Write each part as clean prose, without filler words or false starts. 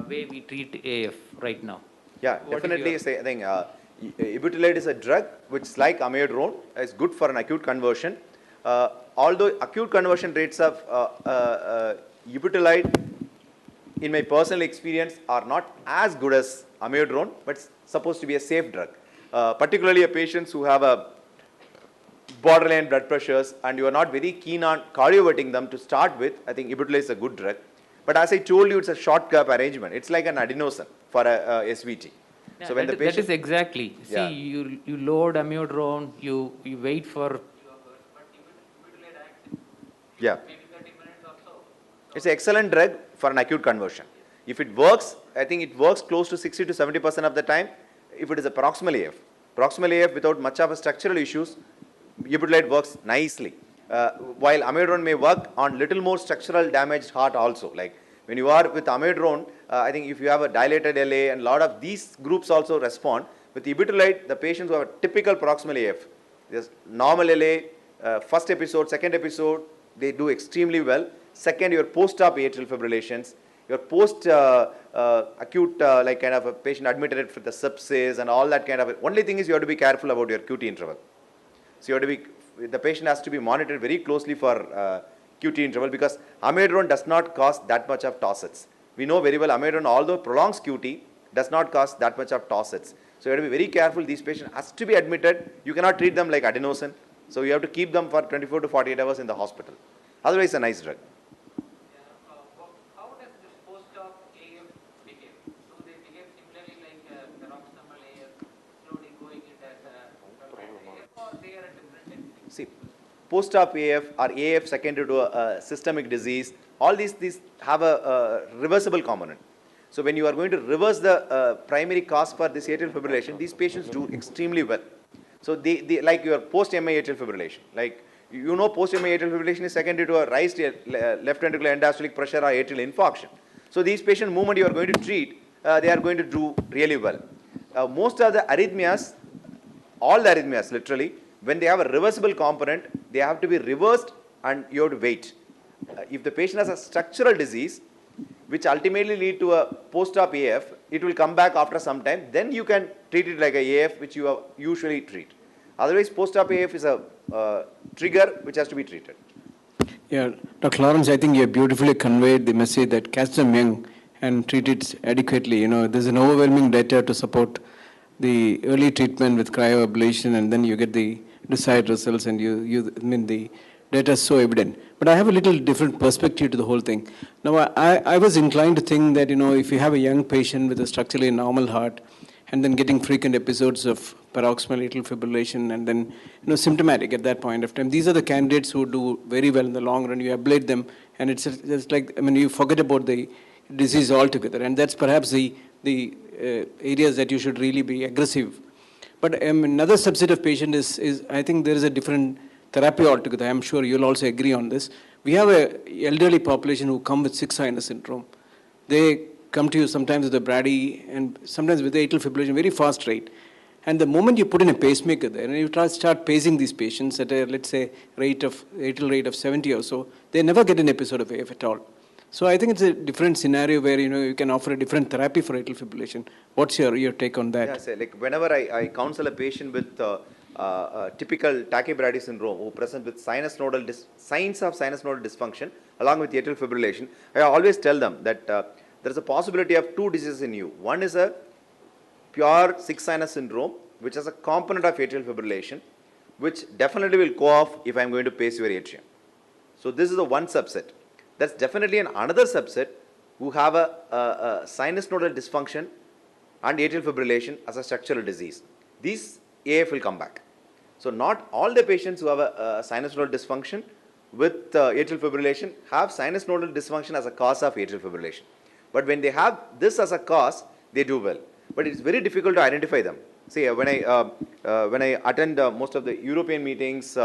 way we treat AF right now? Yeah, definitely. I think Ibutylate is a drug which is like amiodarone. It's good for an acute conversion. Although acute conversion rates of Ibutylate, in my personal experience, are not as good as amiodarone, but it's supposed to be a safe drug. Particularly a patients who have a borderline blood pressures and you are not very keen on cardioverting them to start with, I think Ibutylate is a good drug. But as I told you, it's a short curve arrangement. It's like an adenosine for a SVT. Yeah, so when the patient, that is exactly. Yeah. See, you load amiodarone, you wait for. Yeah. It's an excellent drug for an acute conversion. If it works, I think it works close to 60 to 70% of the time. If it is a proximal AF without much of a structural issues, Ibutylate works nicely. While amiodarone may work on little more structural damaged heart also. Like when you are with amiodarone, I think if you have a dilated LA and a lot of these groups also respond. With Ibutylate, the patients who have a typical proximal AF, there's normal LA, first episode, second episode, they do extremely well. Second, your post-op atrial fibrillations, your post-acute like kind of a patient admitted with the sepsis and all that kind of. Only thing is you have to be careful about your QT interval. So you have to be, the patient has to be monitored very closely for QT interval because amiodarone does not cause that much of tossets. We know very well amiodarone, although prolongs QT, does not cause that much of tossets. So you have to be very careful. These patients has to be admitted. You cannot treat them like adenosine. So you have to keep them for 24 to 48 hours in the hospital. Otherwise, it's a nice drug. How does this post-op AF behave? Do they behave similarly like paroxysmal AF, slowly going it as a AF, or they are a different entity? See, post-op AF or AF secondary to a systemic disease, all these have a reversible component. So when you are going to reverse the primary cause for this atrial fibrillation, these patients do extremely well. So they like your post-MI atrial fibrillation, like you know post-MI atrial fibrillation is secondary to a raised left ventricular end-diastolic pressure or atrial infarction. So these patient movement you are going to treat, they are going to do really well. Most of the arrhythmias, all the arrhythmias literally, when they have a reversible component, they have to be reversed and you have to wait. If the patient has a structural disease, which ultimately lead to a post-op AF, it will come back after some time, then you can treat it like a AF which you usually treat. Otherwise, post-op AF is a trigger which has to be treated. Yeah, Dr. Lawrence, I think you have beautifully conveyed the message that catch them young and treat it adequately. You know, there's an overwhelming data to support the early treatment with cryoablation, and then you get the desired results, and I mean, the data is so evident. But I have a little different perspective to the whole thing. Now, I was inclined to think that, you know, if you have a young patient with a structurally normal heart, and then getting frequent episodes of paroxysmal atrial fibrillation, and then, you know, symptomatic at that point of time, these are the candidates who do very well in the long run. You ablate them, and it's like, I mean, you forget about the disease altogether, and that's perhaps the areas that you should really be aggressive. But another subset of patient is I think there is a different therapy altogether. I'm sure you'll also agree on this. We have a elderly population who come with sick sinus syndrome. They come to you sometimes with a Brady and sometimes with the atrial fibrillation, very fast rate. And the moment you put in a pacemaker there and you start pacing these patients at a, let's say, atrial rate of 70 or so, they never get an episode of AF at all. So I think it's a different scenario where, you know, you can offer a different therapy for atrial fibrillation. What's your take on that? Yeah, so like whenever I counsel a patient with typical tachybrady syndrome who present with signs of sinus nodal dysfunction along with atrial fibrillation, I always tell them that there is a possibility of two diseases in you. One is a pure sick sinus syndrome, which has a component of atrial fibrillation, which definitely will go off if I am going to pace your atrium. So this is the one subset. That's definitely another subset who have a sinus nodal dysfunction and atrial fibrillation as a structural disease. These AF will come back. So not all the patients who have a sinus nodal dysfunction with atrial fibrillation have sinus nodal dysfunction as a cause of atrial fibrillation. But when they have this as a cause, they do well. But it's very difficult to identify them. See, when I attend most of the European meetings,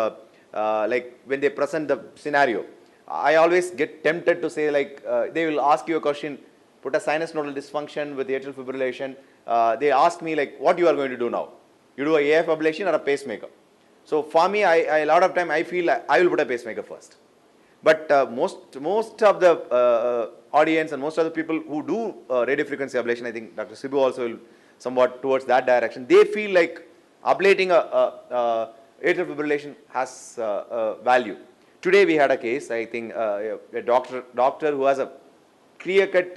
like when they present the scenario, I always get tempted to say, like, they will ask you a question, put a sinus nodal dysfunction with atrial fibrillation. They ask me, like, what you are going to do now? You do a AF ablation or a pacemaker? So for me, a lot of time I feel like I will put a pacemaker first. But most of the audience and most of the people who do radiofrequency ablation, I think Dr. Sibu also will somewhat towards that direction. They feel like ablating atrial fibrillation has value. Today we had a case, I think a doctor who has a clear-cut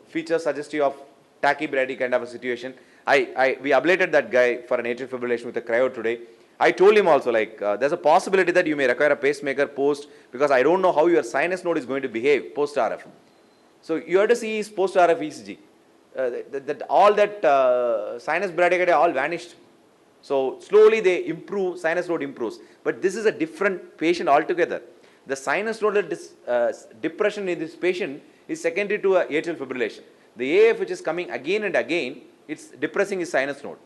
feature suggestive of tachybrady kind of a situation. We ablated that guy for an atrial fibrillation with a cryo today. I told him also, like, there's a possibility that you may require a pacemaker post, because I don't know how your sinus node is going to behave post RF. So you have to see his post RF ECG. All that sinus bradycardia all vanished. So slowly they improve, sinus node improves. But this is a different patient altogether. The sinus nodal depression in this patient is secondary to atrial fibrillation. The AF which is coming again and again, it's depressing his sinus node.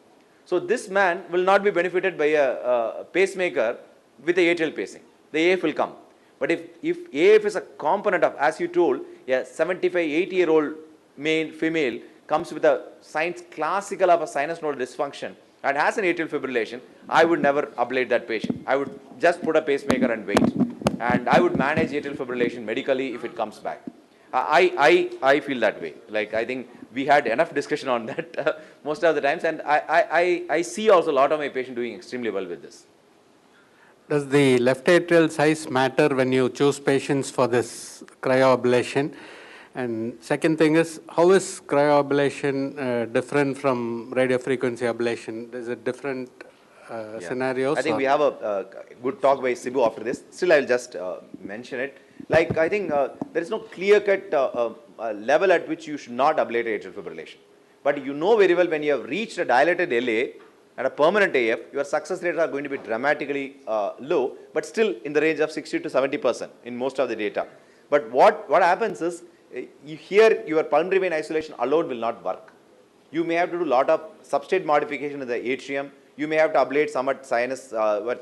So this man will not be benefited by a pacemaker with the atrial pacing. The AF will come. But if AF is a component of, as you told, a 75, 80-year-old male, female comes with a signs classical of a sinus nodal dysfunction and has an atrial fibrillation, I would never ablate that patient. I would just put a pacemaker and wait. And I would manage atrial fibrillation medically if it comes back. I feel that way. Like, I think we had enough discussion on that most of the times, and I see also a lot of my patients doing extremely well with this. Does the left atrial size matter when you choose patients for this cryoablation? And second thing is, how is cryoablation different from radiofrequency ablation? Is it different scenarios? I think we have a good talk by Sibu after this. Still, I will just mention it. Like, I think there is no clear-cut level at which you should not ablate atrial fibrillation. But you know very well, when you have reached a dilated LA and a permanent AF, your success rates are going to be dramatically low, but still in the range of 60 to 70% in most of the data. But what happens is, your pulmonary vein isolation alone will not work. You may have to do a lot of substrate modification in the atrium. You may have to ablate some at sinus,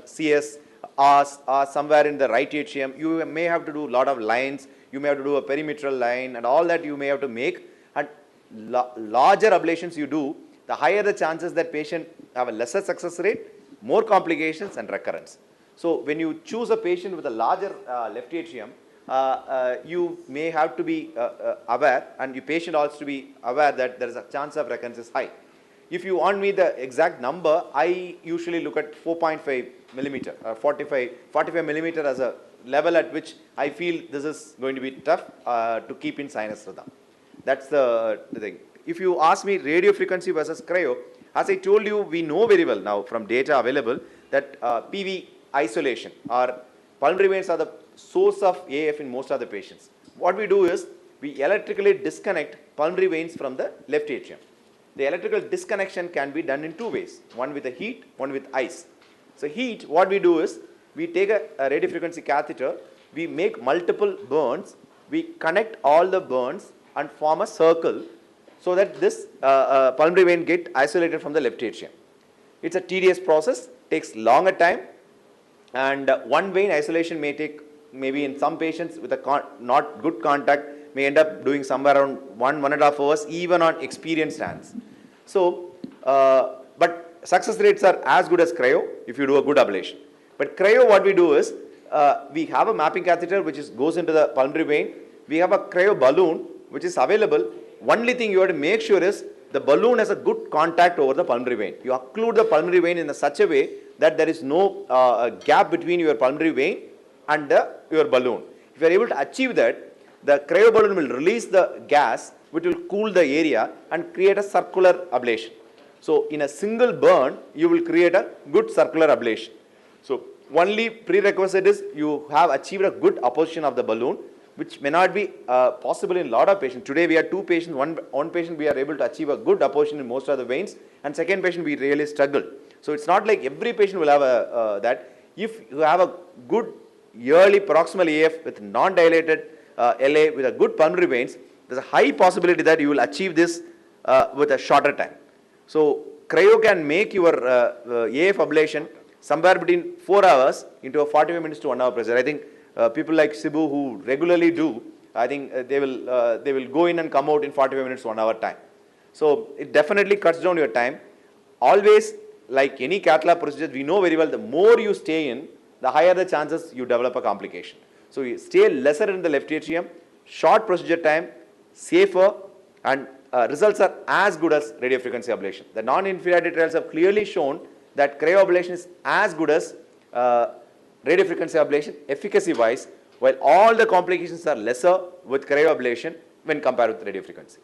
CS, or somewhere in the right atrium. You may have to do a lot of lines. You may have to do a perimetral line, and all that you may have to make. And larger ablations you do, the higher the chances that patient have a lesser success rate, more complications, and recurrence. So when you choose a patient with a larger left atrium, you may have to be aware, and your patient also to be aware that there is a chance of recurrence is high. If you want me the exact number, I usually look at 4.5 millimeter, 45 millimeter as a level at which I feel this is going to be tough to keep in sinus rhythm. That's the thing. If you ask me radiofrequency versus cryo, as I told you, we know very well now from data available that PV isolation or pulmonary veins are the source of AF in most of the patients. What we do is we electrically disconnect pulmonary veins from the left atrium. The electrical disconnection can be done in two ways, one with the heat, one with ice. So heat, what we do is, we take a radiofrequency catheter, we make multiple burns, we connect all the burns and form a circle so that this pulmonary vein get isolated from the left atrium. It's a tedious process, takes longer time, and one vein isolation may take, maybe in some patients with a not good contact, may end up doing somewhere around 1.5 hours, even on experienced hands. So, but success rates are as good as cryo if you do a good ablation. But cryo, what we do is, we have a mapping catheter which goes into the pulmonary vein. We have a cryo balloon which is available. Only thing you have to make sure is the balloon has a good contact over the pulmonary vein. You occlude the pulmonary vein in such a way that there is no gap between your pulmonary vein and your balloon. If you are able to achieve that, the cryo balloon will release the gas which will cool the area and create a circular ablation. So in a single burn, you will create a good circular ablation. So only prerequisite is you have achieved a good apposition of the balloon, which may not be possible in a lot of patients. Today we have two patients, one patient we are able to achieve a good apposition in most of the veins, and second patient we really struggle. So it's not like every patient will have that. If you have a good yearly proximal AF with non-dilated LA with a good pulmonary veins, there's a high possibility that you will achieve this with a shorter time. So cryo can make your AF ablation somewhere between 4 hours into a 45 minutes to 1 hour procedure. I think people like Sibu who regularly do, I think they will go in and come out in 45 minutes to 1 hour time. So it definitely cuts down your time. Always, like any cath lab procedure, we know very well the more you stay in, the higher the chances you develop a complication. So you stay lesser in the left atrium, short procedure time, safer, and results are as good as radiofrequency ablation. The non-inferiority trials have clearly shown that cryoablation is as good as radiofrequency ablation efficacy-wise, while all the complications are lesser with cryoablation when compared with radiofrequency.